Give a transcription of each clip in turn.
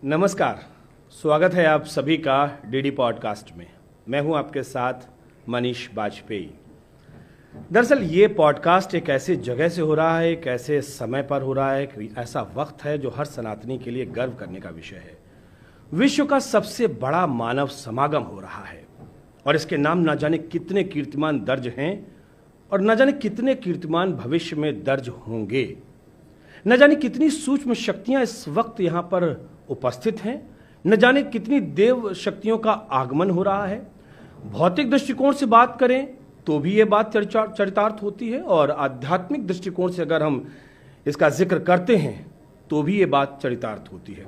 नमस्कार, स्वागत है आप सभी का डीडी पॉडकास्ट में। मैं हूं आपके साथ मनीष बाजपेयी। दरअसल ये पॉडकास्ट एक ऐसी जगह से हो रहा है, एक ऐसे समय पर हो रहा है, एक ऐसा वक्त है जो हर सनातनी के लिए गर्व करने का विषय है। विश्व का सबसे बड़ा मानव समागम हो रहा है और इसके नाम न जाने कितने कीर्तिमान दर्ज हैं और न जाने कितने कीर्तिमान भविष्य में दर्ज होंगे। न जाने कितनी सूक्ष्म शक्तियां इस वक्त यहां पर उपस्थित हैं, न जाने कितनी देव शक्तियों का आगमन हो रहा है। भौतिक दृष्टिकोण से बात करें तो भी ये बात चरितार्थ होती है और आध्यात्मिक दृष्टिकोण से अगर हम इसका जिक्र करते हैं तो भी ये बात चरितार्थ होती है।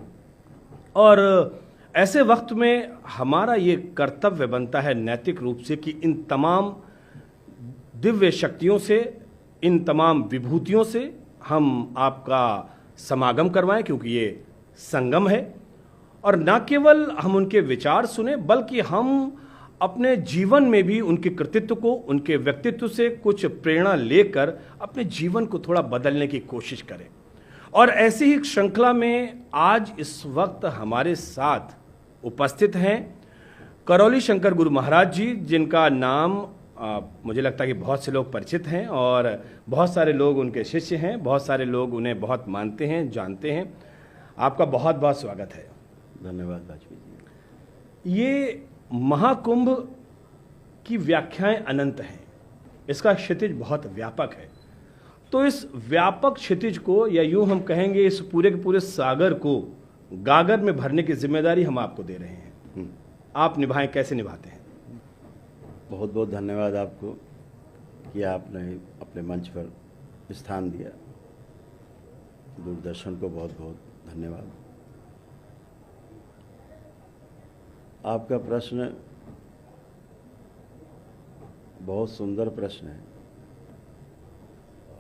और ऐसे वक्त में हमारा ये कर्तव्य बनता है नैतिक रूप से कि इन तमाम दिव्य शक्तियों से, इन तमाम विभूतियों से हम आपका समागम करवाएं, क्योंकि ये संगम है। और न केवल हम उनके विचार सुने बल्कि हम अपने जीवन में भी उनके कृतित्व को, उनके व्यक्तित्व से कुछ प्रेरणा लेकर अपने जीवन को थोड़ा बदलने की कोशिश करें। और ऐसी ही श्रृंखला में आज इस वक्त हमारे साथ उपस्थित हैं करौली शंकर गुरु महाराज जी, जिनका नाम मुझे लगता है कि बहुत से लोग परिचित हैं और बहुत सारे लोग उनके शिष्य हैं, बहुत सारे लोग उन्हें बहुत मानते हैं, जानते हैं। आपका बहुत बहुत स्वागत है। धन्यवाद बाजपेयी जी। ये महाकुंभ की व्याख्याएं अनंत हैं, इसका क्षितिज बहुत व्यापक है। तो इस व्यापक क्षितिज को, या यूं हम कहेंगे इस पूरे के पूरे सागर को गागर में भरने की जिम्मेदारी हम आपको दे रहे हैं। आप निभाएं, कैसे निभाते हैं? बहुत बहुत धन्यवाद आपको कि आपने अपने मंच पर स्थान दिया। दूरदर्शन को बहुत बहुत धन्यवाद। आपका प्रश्न बहुत सुंदर प्रश्न है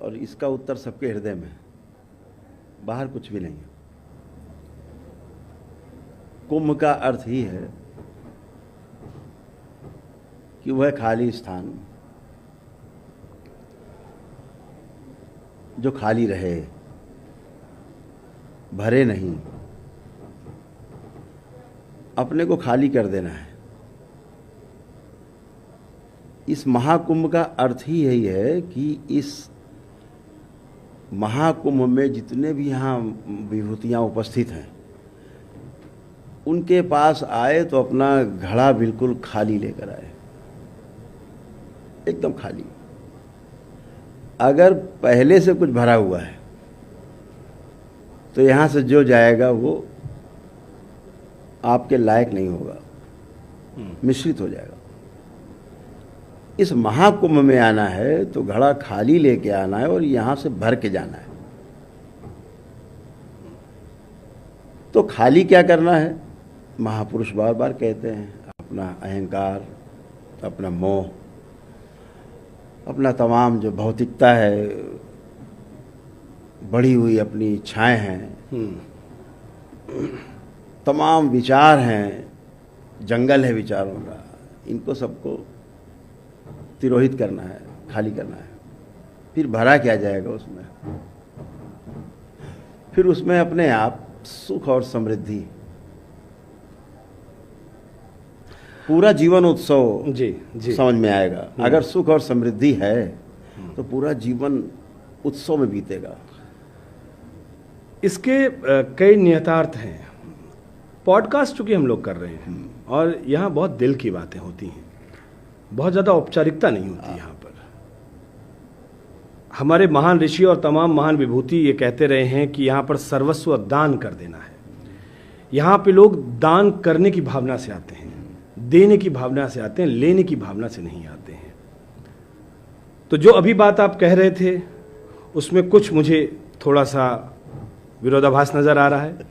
और इसका उत्तर सबके हृदय में है, बाहर कुछ भी नहीं है। कुंभ का अर्थ ही है कि वह खाली स्थान जो खाली रहे, भरे नहीं, अपने को खाली कर देना है। इस महाकुंभ का अर्थ ही यही है कि इस महाकुंभ में जितने भी यहाँ विभूतियाँ उपस्थित हैं उनके पास आए तो अपना घड़ा बिल्कुल खाली लेकर आए, एकदम खाली। अगर पहले से कुछ भरा हुआ है तो यहाँ से जो जाएगा वो आपके लायक नहीं होगा, मिश्रित हो जाएगा। इस महाकुंभ में आना है तो घड़ा खाली लेके आना है और यहाँ से भर के जाना है। तो खाली क्या करना है? महापुरुष बार बार कहते हैं, अपना अहंकार, अपना मोह, अपना तमाम जो भौतिकता है, बढ़ी हुई अपनी इच्छाएं हैं, तमाम विचार हैं, जंगल है विचारों का, इनको सबको तिरोहित करना है, खाली करना है। फिर भरा क्या जाएगा उसमें? फिर उसमें अपने आप सुख और समृद्धि, पूरा जीवन उत्सव जी समझ में आएगा। अगर सुख और समृद्धि है तो पूरा जीवन उत्सव में बीतेगा। इसके कई नियतार्थ हैं। पॉडकास्ट चूंकि हम लोग कर रहे हैं और यहाँ बहुत दिल की बातें होती हैं, बहुत ज़्यादा औपचारिकता नहीं होती यहाँ पर। हमारे महान ऋषि और तमाम महान विभूति ये कहते रहे हैं कि यहाँ पर सर्वस्व दान कर देना है। यहाँ पे लोग दान करने की भावना से आते हैं, देने की भावना से आते हैं, लेने की भावना से नहीं आते हैं। तो जो अभी बात आप कह रहे थे उसमें कुछ मुझे थोड़ा सा विरोधाभास नजर आ रहा है।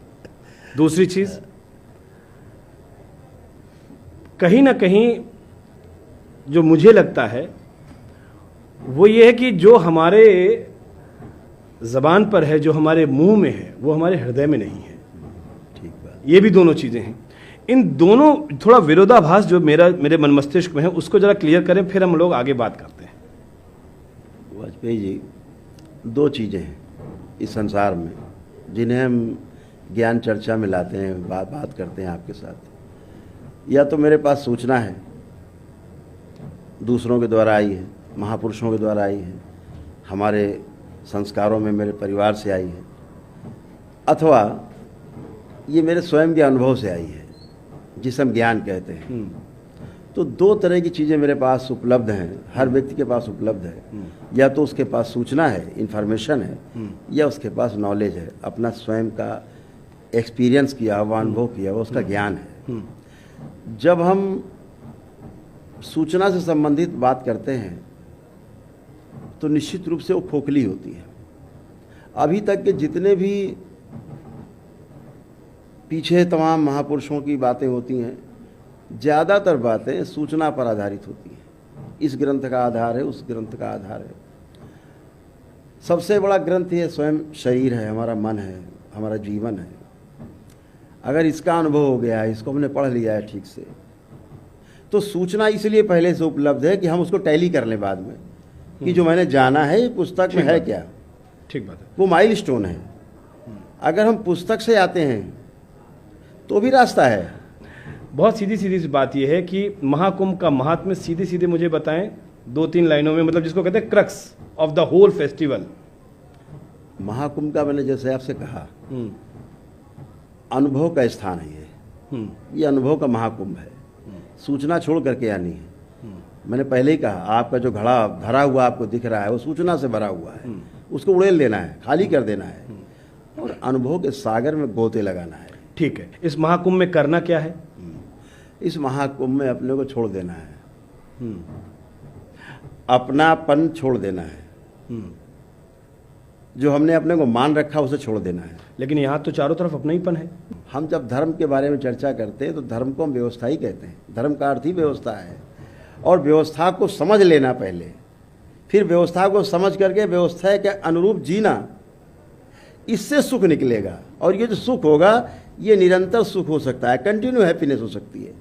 दूसरी चीज, कहीं ना कहीं जो मुझे लगता है वो ये है कि जो हमारे जबान पर है, जो हमारे मुंह में है, वो हमारे हृदय में नहीं है। ठीक बात। ये भी दोनों चीजें हैं। इन दोनों थोड़ा विरोधाभास जो मेरे मन मस्तिष्क में है उसको जरा क्लियर करें, फिर हम लोग आगे बात करते हैं। वाजपेयी जी, दो चीज़ें हैं इस संसार में जिन्हें हम ज्ञान चर्चा में लाते हैं, बात करते हैं आपके साथ। या तो मेरे पास सूचना है, दूसरों के द्वारा आई है, महापुरुषों के द्वारा आई है, हमारे संस्कारों में मेरे परिवार से आई है, अथवा ये मेरे स्वयं के अनुभव से आई है, जिसे हम ज्ञान कहते हैं। तो दो तरह की चीज़ें मेरे पास उपलब्ध हैं, हर व्यक्ति के पास उपलब्ध है। या तो उसके पास सूचना है, इन्फॉर्मेशन है, या उसके पास नॉलेज है, अपना स्वयं का एक्सपीरियंस किया हुआ, अनुभव किया हुआ, उसका ज्ञान है। जब हम सूचना से संबंधित बात करते हैं तो निश्चित रूप से वो खोखली होती है। अभी तक के जितने भी पीछे तमाम महापुरुषों की बातें होती हैं, ज़्यादातर बातें सूचना पर आधारित होती हैं। इस ग्रंथ का आधार है, उस ग्रंथ का आधार है। सबसे बड़ा ग्रंथ ये स्वयं शरीर है, हमारा मन है, हमारा जीवन है। अगर इसका अनुभव हो गया है, इसको हमने पढ़ लिया है ठीक से, तो सूचना इसलिए पहले से उपलब्ध है कि हम उसको टैली कर लें बाद में कि जो मैंने जाना है ये पुस्तक में है क्या। ठीक बात है। वो माइलस्टोन है। अगर हम पुस्तक से आते हैं तो भी रास्ता है। बहुत सीधी सीधी सी बात यह है कि महाकुंभ का महात्म्य सीधे सीधे मुझे बताएं 2-3 लाइनों में, मतलब जिसको कहते हैं crux of the whole festival. Mahakumbh का मैंने जैसे आपसे कहा, अनुभव का स्थान है ये अनुभव का महाकुंभ है। सूचना छोड़ करके आनी है। मैंने पहले ही कहा, आपका जो घड़ा भरा हुआ आपको दिख रहा है वो सूचना से भरा हुआ है, उसको उड़ेल देना है, खाली कर देना है और अनुभव के सागर में गोते लगाना है। ठीक है, इस महाकुंभ में करना क्या है? इस महाकुंभ में अपने को छोड़ देना है, अपनापन छोड़ देना है, जो हमने अपने को मान रखा उसे छोड़ देना है। लेकिन यहाँ तो चारों तरफ अपनाहीपन है। हम जब धर्म के बारे में चर्चा करते हैं तो धर्म को हम व्यवस्था ही कहते हैं। धर्म का अर्थ ही व्यवस्था है और व्यवस्था को समझ लेना पहले, फिर व्यवस्था को समझ करके व्यवस्था के अनुरूप जीना, इससे सुख निकलेगा। और ये जो सुख होगा ये निरंतर सुख हो सकता है, कंटिन्यू हैप्पीनेस हो सकती है।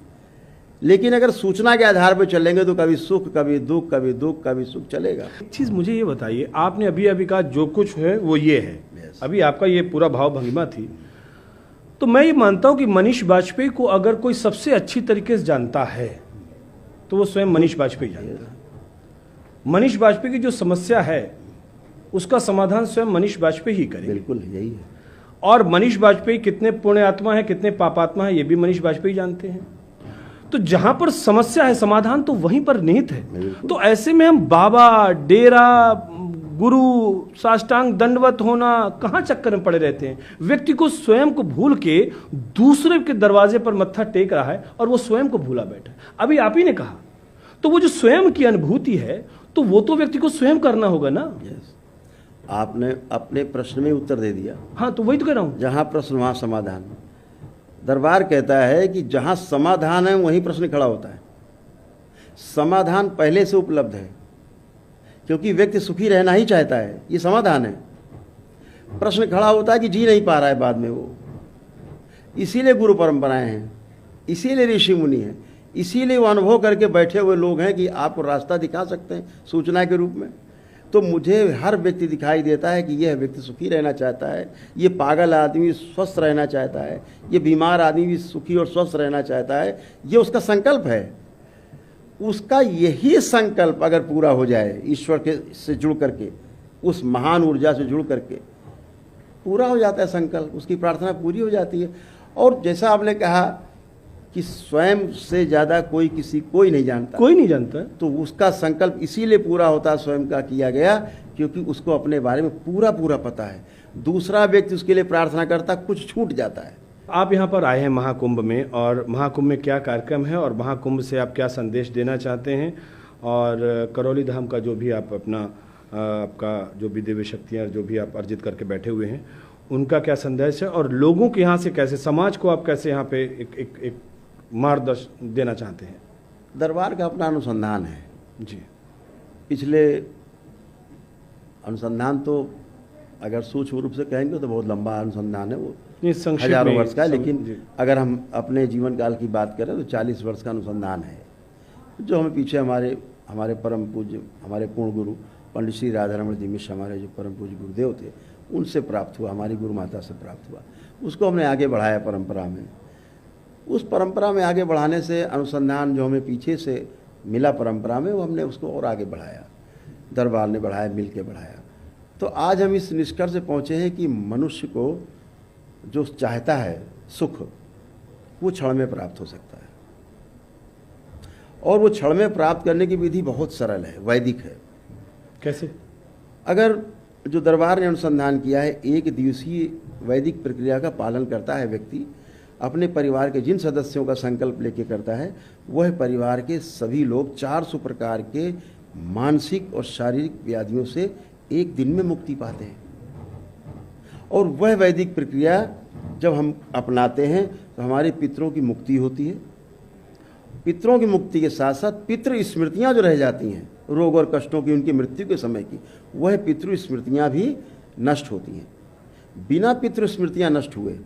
लेकिन अगर सूचना के आधार पर चलेंगे तो कभी सुख, कभी दुख, कभी दुख, कभी सुख चलेगा। एक चीज़ मुझे ये बताइए, आपने अभी अभी कहा जो कुछ है वो ये है, अभी आपका ये पूरा भाव भंगिमा थी, तो मैं ये मानता हूं कि मनीष बाजपेयी को अगर कोई सबसे अच्छी तरीके से जानता है तो वो स्वयं मनीष बाजपेयी जानता है। मनीष बाजपेयी की जो समस्या है उसका समाधान स्वयं मनीष बाजपेयी ही करेंगे। बिल्कुल यही है। और मनीष बाजपेयी कितने पुण्य आत्मा है, कितने पापात्मा है, ये भी मनीष बाजपेयी जानते हैं। तो जहां पर समस्या है समाधान तो वहीं पर निहित है। तो ऐसे में हम बाबा, डेरा, गुरु, साष्टांग दंडवत होना, कहां चक्कर में पड़े रहते हैं। व्यक्ति को स्वयं को भूल के दूसरे के दरवाजे पर मत्था टेक रहा है और वो स्वयं को भूला बैठा है। अभी आप ही ने कहा, तो वो जो स्वयं की अनुभूति है तो वो तो व्यक्ति को स्वयं करना होगा ना। आपने अपने प्रश्न में उत्तर दे दिया। हाँ, तो वही तो कह रहा हूं, जहां प्रश्न वहां समाधान। दरबार कहता है कि जहां समाधान है वहीं प्रश्न खड़ा होता है। समाधान पहले से उपलब्ध है क्योंकि व्यक्ति सुखी रहना ही चाहता है, ये समाधान है। प्रश्न खड़ा होता है कि जी नहीं पा रहा है बाद में वो। इसीलिए गुरु परंपराएं हैं, इसीलिए ऋषि मुनि हैं, इसीलिए वो अनुभव करके बैठे हुए लोग हैं कि आपको रास्ता दिखा सकते हैं सूचना के रूप में। तो मुझे हर व्यक्ति दिखाई देता है कि यह व्यक्ति सुखी रहना चाहता है, ये पागल आदमी स्वस्थ रहना चाहता है, ये बीमार आदमी भी सुखी और स्वस्थ रहना चाहता है। ये उसका संकल्प है। उसका यही संकल्प अगर पूरा हो जाए, ईश्वर के से जुड़ करके, उस महान ऊर्जा से जुड़ करके पूरा हो जाता है संकल्प, उसकी प्रार्थना पूरी हो जाती है। और जैसा आपने कहा कि स्वयं से ज़्यादा कोई नहीं जानता, कोई नहीं जानता, तो उसका संकल्प इसीलिए पूरा होता है, स्वयं का किया गया, क्योंकि उसको अपने बारे में पूरा पूरा पता है। दूसरा व्यक्ति उसके लिए प्रार्थना करता, कुछ छूट जाता है। आप यहाँ पर आए हैं महाकुंभ में, और महाकुंभ में क्या कार्यक्रम है और महाकुंभ से आप क्या संदेश देना चाहते हैं, और करौली धाम का जो भी आप अपना आपका जो भी दिव्य शक्तियाँ जो भी आप अर्जित करके बैठे हुए हैं उनका क्या संदेश है, और लोगों के यहाँ से कैसे, समाज को आप कैसे यहाँ पे एक मार्गदर्शन देना चाहते हैं? दरबार का अपना अनुसंधान है जी। पिछले अनुसंधान तो अगर सूक्ष्म रूप से कहेंगे तो बहुत लंबा अनुसंधान है, वो हजारों वर्ष का, लेकिन अगर हम अपने जीवन काल की बात करें तो 40 वर्ष का अनुसंधान है, जो हमें पीछे हमारे परम पूज्य, हमारे पूर्ण गुरु पंडित श्री राधारमण जी मिश्र, हमारे जो परम पूज्य गुरुदेव थे, उनसे प्राप्त हुआ, हमारी गुरु माता से प्राप्त हुआ। उसको हमने आगे बढ़ाया परंपरा में। उस परंपरा में आगे बढ़ाने से अनुसंधान जो हमें पीछे से मिला परंपरा में, वो हमने उसको और आगे बढ़ाया, दरबार ने बढ़ाया, मिल के बढ़ाया। तो आज हम इस निष्कर्ष से पहुँचे हैं कि मनुष्य को जो चाहता है सुख, वो क्षण में प्राप्त हो सकता है। और वो क्षण में प्राप्त करने की विधि बहुत सरल है, वैदिक है। कैसे? अगर जो दरबार ने अनुसंधान किया है, एक दिवसीय वैदिक प्रक्रिया का पालन करता है व्यक्ति, अपने परिवार के जिन सदस्यों का संकल्प लेके करता है, वह परिवार के सभी लोग 400 प्रकार के मानसिक और शारीरिक व्याधियों से एक दिन में मुक्ति पाते हैं। और वह वैदिक प्रक्रिया जब हम अपनाते हैं तो हमारे पितरों की मुक्ति होती है। पितरों की मुक्ति के साथ साथ पितृ स्मृतियां जो रह जाती हैं, रोग और कष्टों की, उनकी मृत्यु के समय की, वह पितृ स्मृतियां भी नष्ट होती हैं। बिना पितृ स्मृतियां नष्ट हुए,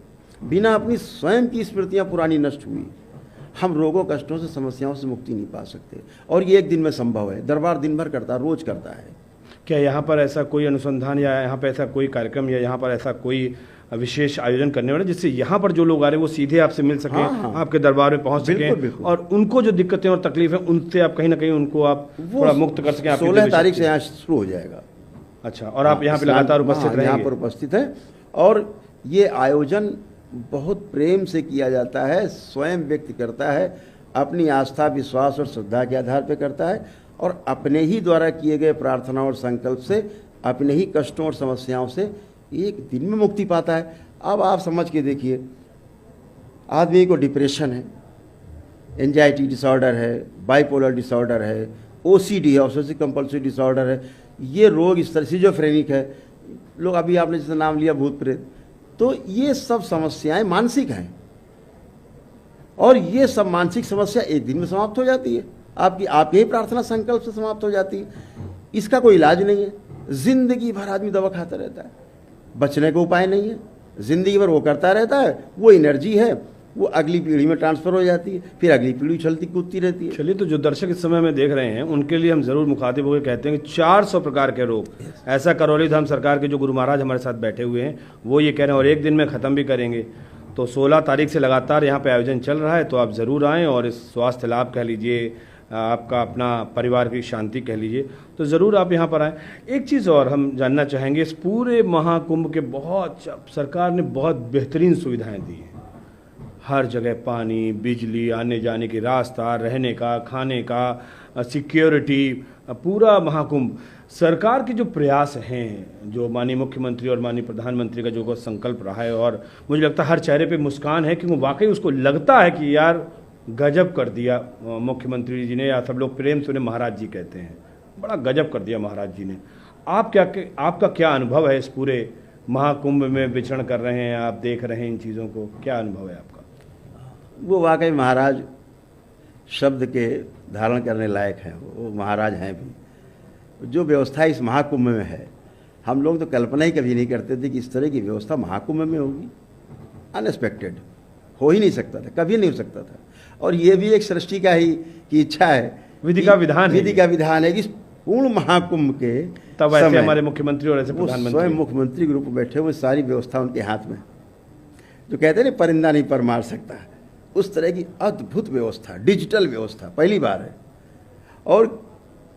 बिना अपनी स्वयं की स्मृतियां पुरानी नष्ट हुई, हम रोगों कष्टों से, समस्याओं से मुक्ति नहीं पा सकते। और ये एक दिन में संभव है। दरबार दिन भर करता है, रोज करता है। क्या यहाँ पर ऐसा कोई अनुसंधान या यहाँ पर ऐसा कोई कार्यक्रम या यहाँ पर ऐसा कोई विशेष आयोजन करने वाले जिससे यहाँ पर जो लोग आ रहे हैं वो सीधे आपसे मिल सके, हाँ। आपके दरबार में पहुँच सके, और उनको जो दिक्कतें और तकलीफ है उनसे आप कहीं ना कहीं उनको आप थोड़ा मुक्त कर सकें? 16 तारीख से यहाँ शुरू हो जाएगा। अच्छा, और आप यहाँ पे लगातार उपस्थित रहेंगे? यहाँ पर उपस्थित है। और ये आयोजन बहुत प्रेम से किया जाता है, स्वयं व्यक्ति करता है, अपनी आस्था, विश्वास और श्रद्धा के आधार पर करता है, और अपने ही द्वारा किए गए प्रार्थना और संकल्प से, अपने ही कष्टों और समस्याओं से एक दिन में मुक्ति पाता है। अब आप समझ के देखिए, आदमी को डिप्रेशन है, एंजाइटी डिसऑर्डर है, बाइपोलर डिसऑर्डर है, ओसीडी है, ऑब्सेसिव कंपल्सिव डिसऑर्डर है, ये रोग इस तरह, सिजोफ्रेनिक है, लोग अभी आपने जैसे नाम लिया भूत प्रेत, तो ये सब समस्याएं मानसिक हैं। और ये सब मानसिक समस्या एक दिन में समाप्त हो जाती है, आपके ही प्रार्थना संकल्प से समाप्त हो जाती है। इसका कोई इलाज नहीं है। जिंदगी भर आदमी दवा खाता रहता है, बचने का उपाय नहीं है। जिंदगी भर वो करता रहता है, वो एनर्जी है, वो अगली पीढ़ी में ट्रांसफर हो जाती है, फिर अगली पीढ़ी चलती कूदती रहती है। चलिए, तो जो दर्शक इस समय में देख रहे हैं उनके लिए हम जरूर मुखातिब होकर कहते हैं कि 400 प्रकार के रोग, ऐसा करौली धाम सरकार के जो गुरु महाराज हमारे साथ बैठे हुए हैं वो ये कह रहे हैं, और एक दिन में ख़त्म भी करेंगे। तो 16 तारीख से लगातार यहाँ पे आयोजन चल रहा है, तो आप ज़रूर आएँ और इस स्वास्थ्य लाभ कह लीजिए, आपका अपना परिवार की शांति कह लीजिए, तो ज़रूर आप यहाँ पर आएँ। एक चीज़ और हम जानना चाहेंगे, इस पूरे महाकुंभ के बहुत सरकार ने बहुत बेहतरीन सुविधाएं दी हैं, हर जगह पानी, बिजली, आने जाने की रास्ता, रहने का, खाने का, सिक्योरिटी, पूरा महाकुंभ। सरकार के जो प्रयास हैं, जो माननीय मुख्यमंत्री और माननीय प्रधानमंत्री का जो संकल्प रहा है, और मुझे लगता है हर चेहरे पे मुस्कान है, क्योंकि वाकई उसको लगता है कि यार गजब कर दिया मुख्यमंत्री जी ने, या सब लोग प्रेम से उन्हें महाराज जी कहते हैं, बड़ा गजब कर दिया महाराज जी ने। आपका क्या अनुभव है इस पूरे महाकुंभ में विचरण कर रहे हैं, आप देख रहे हैं इन चीज़ों को, क्या अनुभव है आपका? वो वाकई महाराज शब्द के धारण करने लायक हैं, वो महाराज हैं भी। जो व्यवस्था इस महाकुंभ में है, हम लोग तो कल्पना ही कभी नहीं करते थे कि इस तरह की व्यवस्था महाकुंभ में होगी। अनएक्सपेक्टेड, हो ही नहीं सकता था, कभी नहीं हो सकता था। और ये भी एक सृष्टि का ही की इच्छा है, विधि का विधान है कि पूर्ण महाकुंभ के तब ऐसे हमारे मुख्यमंत्री और ऐसे प्रधानमंत्री, स्वयं मुख्यमंत्री के रूप में बैठे हुए, सारी व्यवस्था उनके हाथ में, जो कहते हैं ना परिंदा नहीं पर मार सकता, उस तरह की अद्भुत व्यवस्था, डिजिटल व्यवस्था पहली बार है। और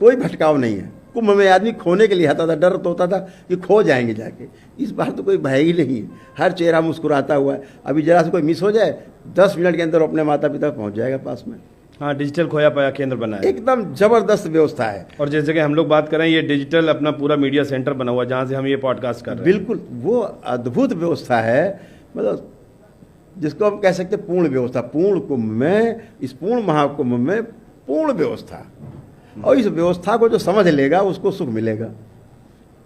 कोई भटकाव नहीं है। कुंभ में आदमी खोने के लिए आता था, डर तो होता था कि खो जाएंगे जाके, इस बार तो कोई भय ही नहीं है, हर चेहरा मुस्कुराता हुआ है। अभी जरा से कोई मिस हो जाए, 10 मिनट के अंदर अपने माता पिता पहुंच जाएगा पास में। हाँ, डिजिटल खोया पाया केंद्र बना है, एकदम जबरदस्त व्यवस्था है। और जिस जगह हम लोग बात करें, ये डिजिटल अपना पूरा मीडिया सेंटर बना हुआ, जहाँ से हम ये पॉडकास्ट कर रहे हैं। बिल्कुल, वो अद्भुत व्यवस्था है, मतलब जिसको हम कह सकते हैं पूर्ण व्यवस्था। पूर्ण कुंभ में, इस पूर्ण महाकुंभ में पूर्ण व्यवस्था। और इस व्यवस्था को जो समझ लेगा उसको सुख मिलेगा,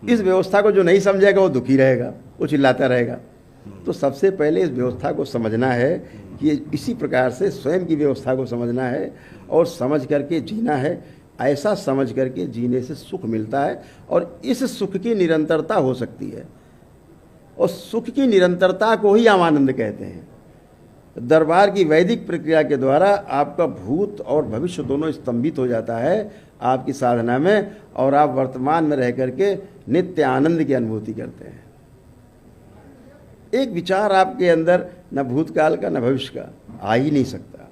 इस व्यवस्था को जो नहीं समझेगा वो दुखी रहेगा, वो चिल्लाता रहेगा। तो सबसे पहले इस व्यवस्था को समझना है कि इसी प्रकार से स्वयं की व्यवस्था को समझना है और समझ करके जीना है। ऐसा समझ करके जीने से सुख मिलता है, और इस सुख की निरंतरता हो सकती है, और सुख की निरंतरता को ही हम आनंद कहते हैं। दरबार की वैदिक प्रक्रिया के द्वारा आपका भूत और भविष्य दोनों स्तंभित हो जाता है आपकी साधना में, और आप वर्तमान में रह करके नित्य आनंद की अनुभूति करते हैं। एक विचार आपके अंदर न भूतकाल का न भविष्य का आ ही नहीं सकता,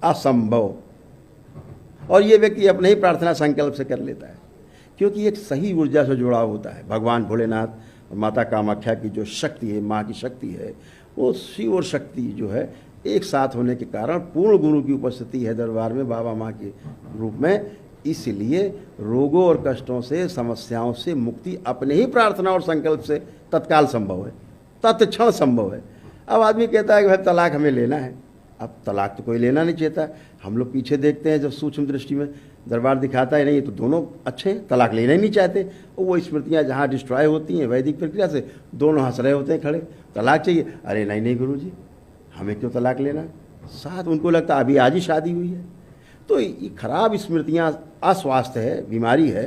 असंभव। और ये व्यक्ति अपने ही प्रार्थना संकल्प से कर लेता है, क्योंकि एक सही ऊर्जा से जुड़ाव होता है। भगवान भोलेनाथ और माता कामाख्या की जो शक्ति है, माँ की शक्ति है, वो शिव और शक्ति जो है एक साथ होने के कारण पूर्ण गुरु की उपस्थिति है दरबार में बाबा माँ के रूप में। इसलिए रोगों और कष्टों से, समस्याओं से मुक्ति अपने ही प्रार्थना और संकल्प से तत्काल संभव है, तत्क्षण संभव है। अब आदमी कहता है कि भाई तलाक हमें लेना है। अब तलाक तो कोई लेना नहीं चाहता। हम लोग पीछे देखते हैं जब सूक्ष्म दृष्टि में दरबार दिखाता है नहीं तो दोनों अच्छे हैं, तलाक लेना ही नहीं चाहते। वो स्मृतियाँ जहाँ डिस्ट्रॉय होती हैं वैदिक प्रक्रिया से, दोनों हंस रहे होते हैं खड़े, तलाक चाहिए। अरे नहीं नहीं गुरुजी, हमें क्यों तलाक लेना। साथ उनको लगता अभी आज ही शादी हुई है। तो ये खराब स्मृतियाँ अस्वास्थ्य है, बीमारी है।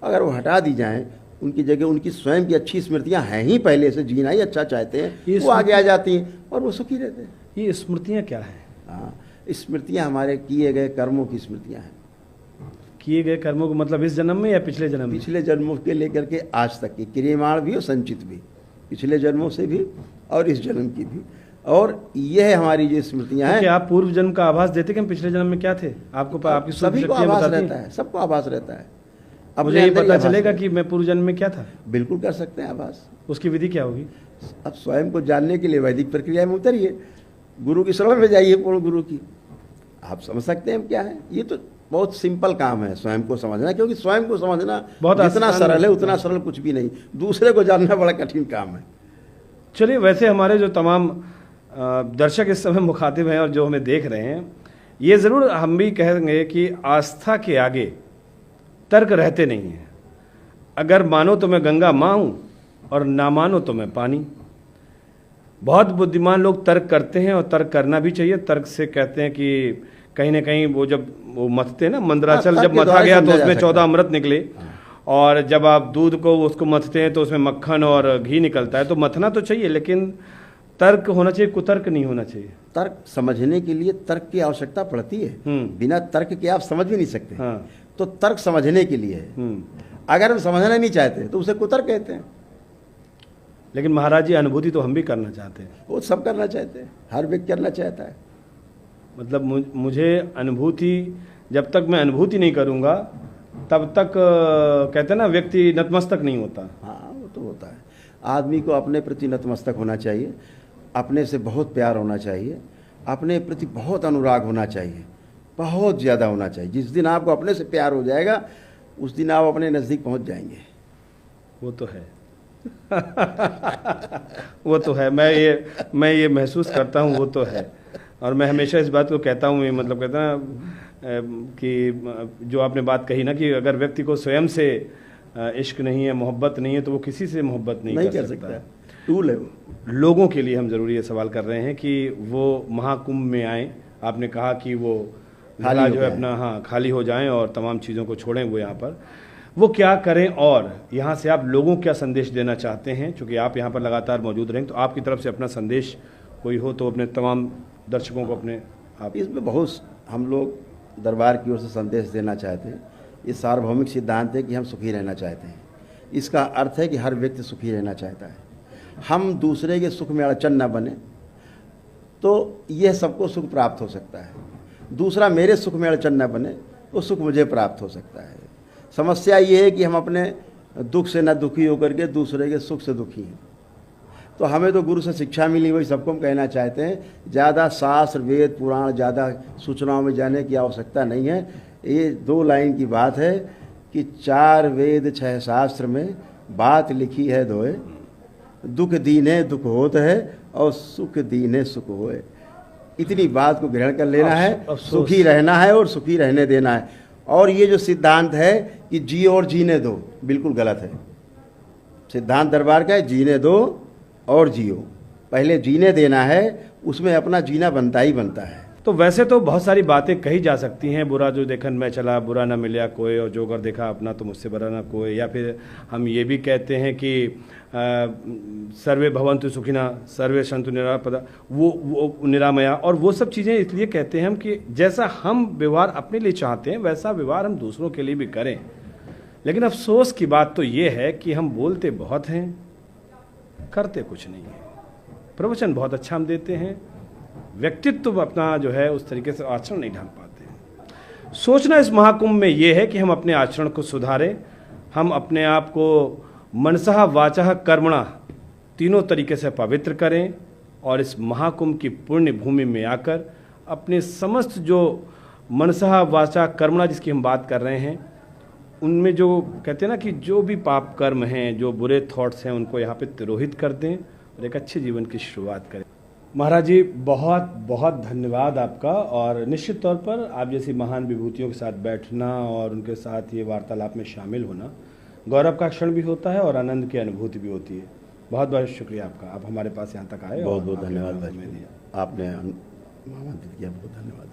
अगर वो हटा दी जाएँ, उनकी जगह उनकी स्वयं की अच्छी स्मृतियाँ हैं ही, पहले से जीना ही अच्छा चाहते हैं, वो आगे आ जाती हैं और वो सुखी रहते हैं। ये स्मृतियाँ क्या हैं? हाँ, स्मृतियाँ हमारे किए गए कर्मों की स्मृतियाँ हैं। किए गए कर्मों को मतलब इस जन्म में या पिछले जन्म में? पिछले जन्मों के लेकर के आज तक की क्रियमाण भी और संचित भी, पिछले जन्मों से भी और इस जन्म की भी। और यह हमारी जो स्मृतियाँ हैं। आप पूर्व जन्म का आभास देते कि हम पिछले जन्म में क्या थे? आपको आपकी सभी को आभास रहता है, सबको आभास रहता है। अब मुझे ये पता चलेगा कि मैं पूर्व जन्म में क्या था? बिल्कुल कर सकते हैं आभास। उसकी विधि क्या होगी? अब स्वयं को जानने के लिए वैदिक प्रक्रिया में उतरिए, गुरु की शरण में जाइए, पूर्ण गुरु की, आप समझ सकते हैं क्या है। ये तो बहुत सिंपल काम है स्वयं को समझना, क्योंकि स्वयं को समझना बहुत जितना सरल है उतना सरल कुछ भी नहीं। दूसरे को जानना बड़ा कठिन काम है। चलिए, वैसे हमारे जो तमाम दर्शक इस समय मुखातिब हैं और जो हमें देख रहे हैं, ये ज़रूर हम भी कहेंगे कि आस्था के आगे तर्क रहते नहीं हैं। अगर मानो तो मैं गंगा माँ हूँ और ना मानो तो मैं पानी। बहुत बुद्धिमान लोग तर्क करते हैं और तर्क करना भी चाहिए। तर्क से कहते हैं कि कहीं ना कहीं वो जब वो मथते हैं ना, मंदराचल जब मथा गया तो उसमें 14 अमृत निकले, और जब आप दूध को उसको मथते हैं तो उसमें मक्खन और घी निकलता है। तो मथना तो चाहिए, लेकिन तर्क होना चाहिए, कुतर्क नहीं होना चाहिए। तर्क समझने के लिए तर्क की आवश्यकता पड़ती है, बिना तर्क के आप समझ भी नहीं सकते। हाँ। तो तर्क समझने के लिए है। अगर हम समझना नहीं चाहते तो उसे कुतर्क कहते हैं। लेकिन महाराज जी, अनुभूति तो हम भी करना चाहते हैं। वो सब करना चाहते हैं, हर व्यक्ति करना चाहता है। मतलब मुझे अनुभूति, जब तक मैं अनुभूति नहीं करूँगा तब तक कहते हैं ना, व्यक्ति नतमस्तक नहीं होता। हाँ, वो तो होता है। आदमी को अपने प्रति नतमस्तक होना चाहिए, अपने से बहुत प्यार होना चाहिए, अपने प्रति बहुत अनुराग होना चाहिए, बहुत ज़्यादा होना चाहिए। जिस दिन आपको अपने से प्यार हो जाएगा उस दिन आप अपने नज़दीक पहुंच जाएंगे। वो तो है वो तो है, मैं ये महसूस करता हूँ, वो तो है। और मैं हमेशा इस बात को कहता हूँ, मतलब कहता ना कि जो आपने बात कही ना कि अगर व्यक्ति को स्वयं से इश्क नहीं है, मोहब्बत नहीं है, तो वो किसी से मोहब्बत नहीं कर सकता। टूल है। लोगों के लिए हम ज़रूरी ये सवाल कर रहे हैं कि वो महाकुंभ में आए। आपने कहा कि वो घड़ा जो है अपना, हाँ, खाली हो जाएं और तमाम चीज़ों को छोड़ें वो यहाँ पर, वो क्या करें, और यहाँ से आप लोगों को क्या संदेश देना चाहते हैं? चूँकि आप यहाँ पर लगातार मौजूद रहें, तो आपकी तरफ से अपना संदेश कोई हो तो अपने तमाम दर्शकों को अपने आप। इसमें बहुत हम लोग दरबार की ओर से संदेश देना चाहते हैं। ये सार्वभौमिक सिद्धांत है कि हम सुखी रहना चाहते हैं। इसका अर्थ है कि हर व्यक्ति सुखी रहना चाहता है। हम दूसरे के सुख में अड़चन न बने तो यह सबको सुख प्राप्त हो सकता है। दूसरा मेरे सुख में अड़चन न बने तो सुख मुझे प्राप्त हो सकता है। समस्या ये है कि हम अपने दुख से न दुखी होकर के दूसरे के सुख से दुखी हैं। तो हमें तो गुरु से शिक्षा मिली, वही सबको हम कहना चाहते हैं। ज़्यादा शास्त्र, वेद, पुराण, ज़्यादा सूचनाओं में जाने की आवश्यकता नहीं है। ये 2 लाइन की बात है कि 4 वेद 6 शास्त्र में बात लिखी है दोए, दुख दीने दुख होत है और सुख दीने सुख होए। इतनी बात को ग्रहण कर लेना है, सुखी रहना है और सुखी रहने देना है। और ये जो सिद्धांत है कि जियो और जीने दो, बिल्कुल गलत है। सिद्धांत दरबार का है जीने दो और जियो। पहले जीने देना है, उसमें अपना जीना बनता ही बनता है। तो वैसे तो बहुत सारी बातें कही जा सकती हैं, बुरा जो देखन मैं चला बुरा ना मिला कोई, और जो कर देखा अपना तो मुझसे बुरा ना कोई। या फिर हम ये भी कहते हैं कि सर्वे भवन्तु सुखिना सर्वे सन्तु निरापदा, वो निरामया। और वो सब चीज़ें इसलिए कहते हैं हम कि जैसा हम व्यवहार अपने लिए चाहते हैं वैसा व्यवहार हम दूसरों के लिए भी करें। लेकिन अफसोस की बात तो ये है कि हम बोलते बहुत हैं, करते कुछ नहीं है। प्रवचन बहुत अच्छा हम देते हैं, व्यक्तित्व अपना जो है उस तरीके से आचरण नहीं ढाल पाते हैं। सोचना इस महाकुंभ में ये है कि हम अपने आचरण को सुधारें, हम अपने आप को मनसः वाचः कर्मणा तीनों तरीके से पवित्र करें और इस महाकुंभ की पुण्य भूमि में आकर अपने समस्त जो मनसः वाचा कर्मणा जिसकी हम बात कर रहे हैं, उनमें जो कहते हैं ना कि जो भी पाप कर्म हैं, जो बुरे थॉट्स हैं, उनको यहाँ पे तिरोहित कर दें और एक अच्छे जीवन की शुरुआत करें। महाराज जी, बहुत बहुत धन्यवाद आपका। और निश्चित तौर पर आप जैसी महान विभूतियों के साथ बैठना और उनके साथ ये वार्तालाप में शामिल होना गौरव का क्षण भी होता है और आनंद की अनुभूति भी होती है। बहुत बहुत शुक्रिया आपका, आप हमारे पास यहाँ तक आए। बहुत बहुत धन्यवाद आपने आमंत्रित किया, बहुत धन्यवाद।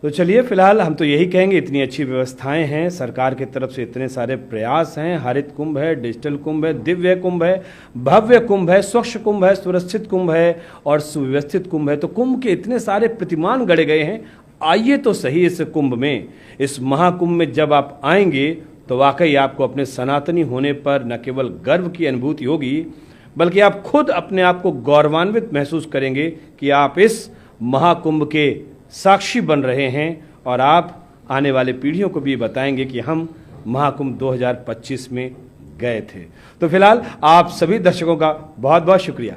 तो चलिए, फिलहाल हम तो यही कहेंगे, इतनी अच्छी व्यवस्थाएं हैं सरकार की तरफ से, इतने सारे प्रयास हैं, हरित कुंभ है, डिजिटल कुंभ है, दिव्य कुंभ है, भव्य कुंभ है, स्वच्छ कुंभ है, सुरक्षित कुंभ है और सुव्यवस्थित कुंभ है। तो कुंभ के इतने सारे प्रतिमान गढ़े गए हैं। आइए तो सही इस कुंभ में, इस महाकुंभ में जब आप आएंगे तो वाकई आपको अपने सनातनी होने पर न केवल गर्व की अनुभूति होगी, बल्कि आप खुद अपने आप को गौरवान्वित महसूस करेंगे कि आप इस महाकुंभ के साक्षी बन रहे हैं और आप आने वाले पीढ़ियों को भी बताएंगे कि हम महाकुंभ 2025 में गए थे। तो फिलहाल आप सभी दर्शकों का बहुत बहुत शुक्रिया।